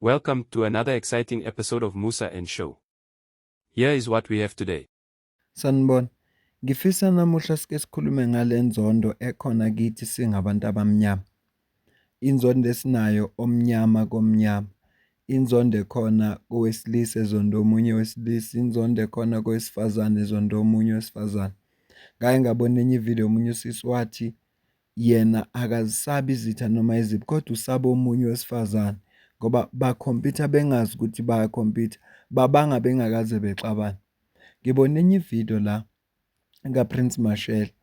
Welcome to another exciting episode of Musa and Show. Here is what we have today. Sanibona. Ngifisa namuhla sike sikhulume ngale nzondo ekhona kithi singabantu abamnyama. Inzondo esinayo omnyama komnyama. Inzondo ekhona kowesilisa ezondo omunye wesilisa, inzondo ekhona kowesifazane ezondo omunye wesifazane. Ngake ngabona enye ivideo omunye usisi wathi yena akazisabi izitha noma iziphi kodwa usaba omunye wesifazane ngoba bakhompyutha bengazi ukuthi bayakhompyutha, babanga bengakaze bexabane. Ngibone enye ividiyo la kaPrince Mashele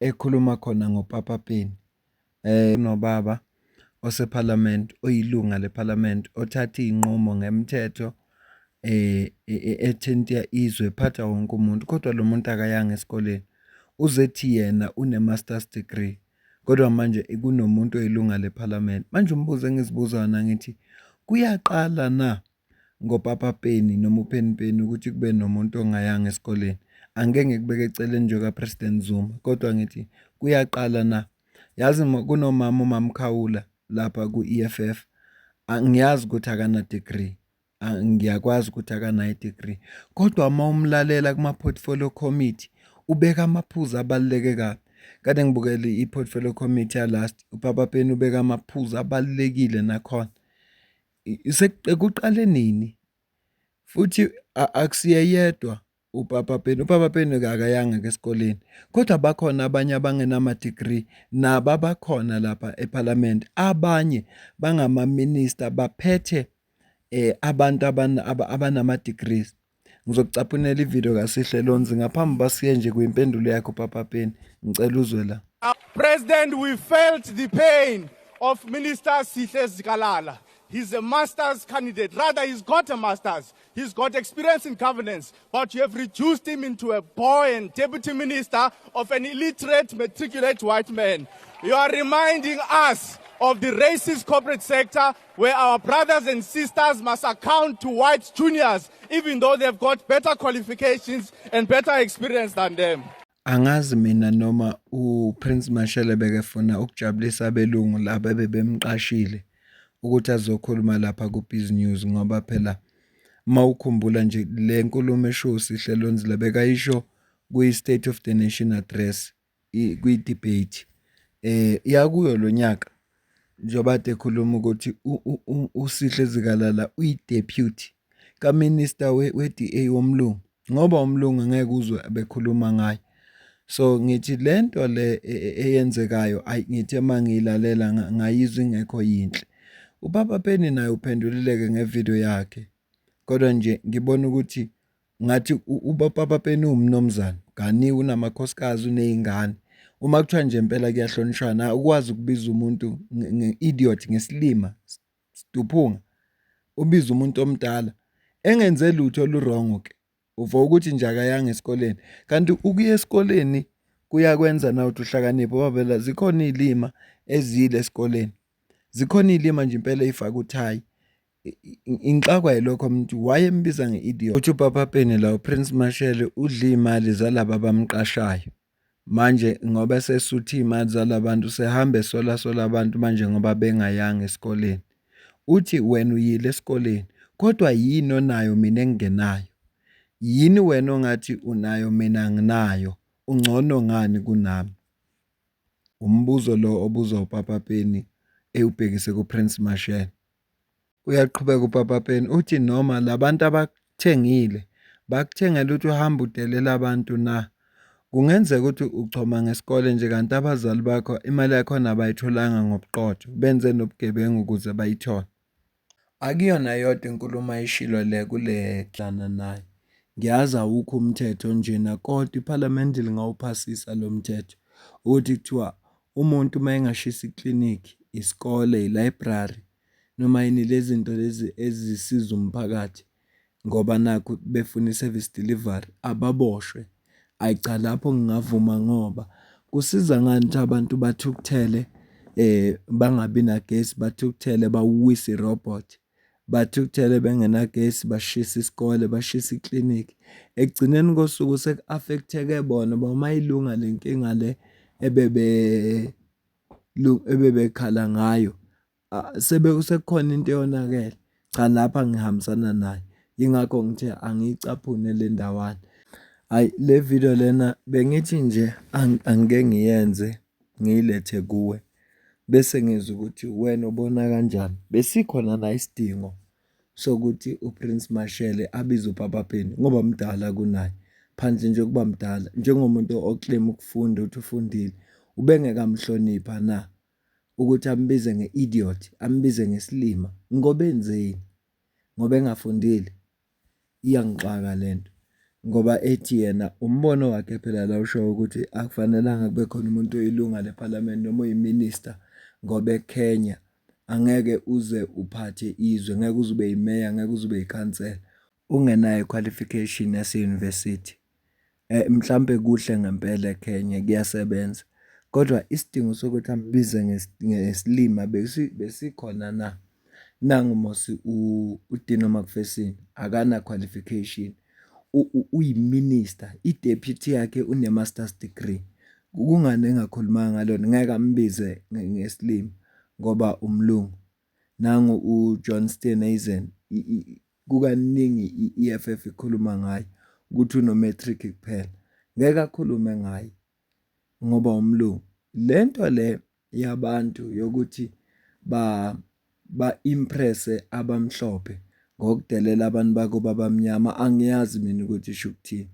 ekhuluma khona ngoPapa Penny. Unobaba osephalamende oyilunga lephalamende othatha iy'nqumo ngemthetho ethinta izwe ephatha wonke umuntu kodwa lo muntu akayanga esikoleni. Uzethi yena une-master's degree kodwa manje kunomuntu oyilunga lephalamende. Manje umbuzo engizibuza wona ngithi kuyaqala na ngoPapa Penny noma uPenny Penny ukuthi kube nomuntu ongayanga esikoleni? Angeke ngikubeke eceleni njengoka-President Zuma kodwa ngithi kuyaqala na? Yazi kunomama uMamkhawula lapha ku-EFF. Angiyazi ukuthi akana-degree, ngiyakwazi ukuthi akanayo i-degree kodwa uma umlalela kuma-portfolio committee ubeka amaphuzu abaluleke kabi. Kade ngibukele i-portfolio committee ya-last, uPapa Penny ubeka amaphuzu abalulekile nakhona. Sekuqale nini? Futhi akusiye yedwa uPapa Penny. uPapa Penny akayanga esikoleni kodwa bakhona abanye abangenama-degree nabo abakhona lapha ephalamende. Abanye bangama-minister baphethe abantu abanama-degrees. Ngizokucaphunela ivideo kaSihle Lonzi ngaphambi basiye nje kwimpendulo yakho uPapa Penny. Ngicela uzwe la. President, we felt the pain of Minister Sihle Zikalala. He's a master's candidate. Rather, he's got a master's. He's got experience in governance. But you have reduced him into a boy and deputy minister of an illiterate, matriculate white man. You are reminding us of the racist corporate sector where our brothers and sisters must account to white juniors, even though they've got better qualifications and better experience than them. Angazi mina noma uPrince Mashele bekefuna ukujabulisa abelungu laba bebemqashile ukuthi azokhuluma lapha ku-Biz News ngoba phela mawukhumbula nje le nkulumo esho Sihle Lonzi lebekayisho kwi-State of the Nation address kwi-debate yakuyo lo nyaka njengoba ekhuluma ukuthi uSihle Zikalala uyi-deputy ka-minister we-DA womlungu ngoba umlungu ngeke uzwe bekhuluma ngayo. So ngithi lento le eyenzekayo ngithi emangilalela ngayizwa ingekho yinhle. uPapa Penny naye uphendulileke ngevideo yakhe kodwa nje ngibona ukuthi ngathi uPapa Penny umnomzana kani unamakhosikazi uneyingane. Uma kuthiwa nje impela kuyahlonishwana ukwazi ukubiza umuntu nge-idiot ngesilima siduphunga, ubiza umuntu omdala engenze lutho olurong ke uva ukuthi nje akayanga esikoleni kanti ukuya esikoleni kuyakwenza na uthi uhlakaniphe ngoba phela zikhona iy'lima ezile esikoleni. Zikhona iy'lima nje impela ey'faka uthayi. Ngixakwa yilokho umuntu wayembiza nge-idiot. Uthi uPapa Penny la uPrince Mashele udla iy'mali zalaba abamqashayo. Manje ngoba esesutha iy'mali zalabantu sehambe sola abantu manje ngoba bengayanga esikoleni. Uthi wena uyile esikoleni kodwa yini onayo mina engingenayo? Yini wena ongathi unayo mina anginayo? Ungcono ngani kunami? Umbuzo lo obuzwa uPapa Penny ewubhekise kuPrince Mashele. Uyaqhubeka uPapa Penny uthi noma labantu abakuthengile bakuthengela ukuthi uhambe udelela abantu na? Kungenzeka ukuthi uchoma ngesikole nje kanti abazali bakho imali yakhona abayitholanga ngobuqotho benze nobugebengu ukuze bayithole. Akuyona yodwa inkulumo ayishilo le kule klana naye. Ngiyazi awukho umthetho njena kodwa iphalamende lingawuphasisa lo mthetho ukuthi kuthiwa umuntu uma engashisa iklinikhi, isikole, i-library noma yini lezi zinto lezi ezisiza umphakathi ngoba nakho befuna i-service delivery ababoshwe. Ayi cha lapho ngingavuma ngoba kusiza ngani ukuthi abantu bathukuthele bangabi nagesi, bathukuthele bawise irobot, bathukuthele bengenagesi bashisa isikole, bashisa iklinikhi. Ekugcineni kosuku seku-affect-eke bona uma ilunga lenkinga le ebebekhala ngayo sekukhona into eyonakele. cha lapha ngihambisana naye, yingakho ngithe angiyicaphune le ndawana. Hhayi, le video lena bengithi nje angike ngiyenze ngiyilethe kuwe bese ngizwa ukuthi wena ubona kanjani. Besikhona la isidingo sokuthi uPrince Mashele abize uPapa Penny ngoba mdala kunaye, phandle nje kuba mdala, njengomuntu oclaim ukufunda ukuthi ufundile, ubengeke amhlonipha na ukuthi ambize nge-idiot, ambize ngesilima? Ngoba enzeni? Ngoba engafundile? Iyangixaka lento, ngoba ethi yena umbono wakhe phela la usho ukuthi akufanelanga kube khona umuntu oyilunga lePhalamende noma oyiminister ngoba eKenya angeke uze uphathe izwe, ngeke uze ube yimeya, ngeke uze ube yikhansela ungenayo qualification yase-university. Mhlambe kuhle ngempela eKenya kuyasebenza, kodwa isidingo sokuthi ambize ngesilima besikhona na? Nangu Mosi uDino Makufesini akana qualification, uyiminister, ideputy yakhe une-master's degree. Kungani engakhulumanga ngalona? Ngeke ambize ngesilimo ngoba umlungu. Nangu uJohn Steenhuisen kukaningi i-EFF ikhuluma ngayo ukuthi uno-matric kuphela, ngeke akhulume ngayo ngoba umlungu. Lento le yabantu yokuthi ba-impresse abamhlophe ngokudelela abantu bakuba abamnyama, angiyazi mina ukuthi isho ukuthini.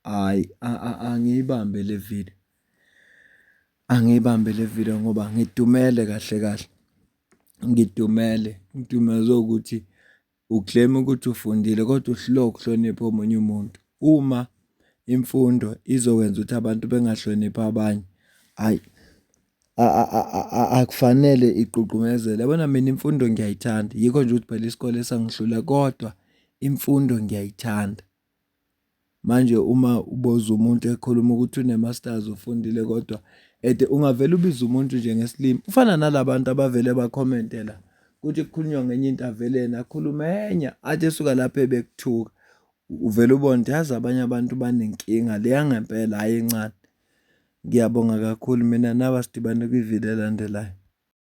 Hhayi, angiyibambe le video, angiyibambe le video ngoba ngidumele kahle kahle, ngidumezwe ukuthi uclaim ukuthi ufundile kodwa uhluleka ukuhlonipha omunye umuntu. Uma imfundo izokwenza ukuthi abantu bengahloniphi abanye, hhayi, akufanele igqugqumezele. Yabona mina imfundo ngiyayithanda, yikho nje ukuthi phela isikole sangihlula, kodwa imfundo ngiyayithanda. Manje uma uboza umuntu ekhuluma ukuthi une-masters ufundile kodwa ungavele ubize umuntu nje ngesilimo. Ufana nalabantu abavele bakhomente la ukuthi kukhulunywa ngenye into avele yena akhulume enye athi esuka lapho ebekuthuka. Uvele ubone ukuthi yazi abanye abantu banenkinga le yangempela, hhayi encane. Ngiyabonga kakhulu, mina nawe sidibane kwividiyo elandelayo.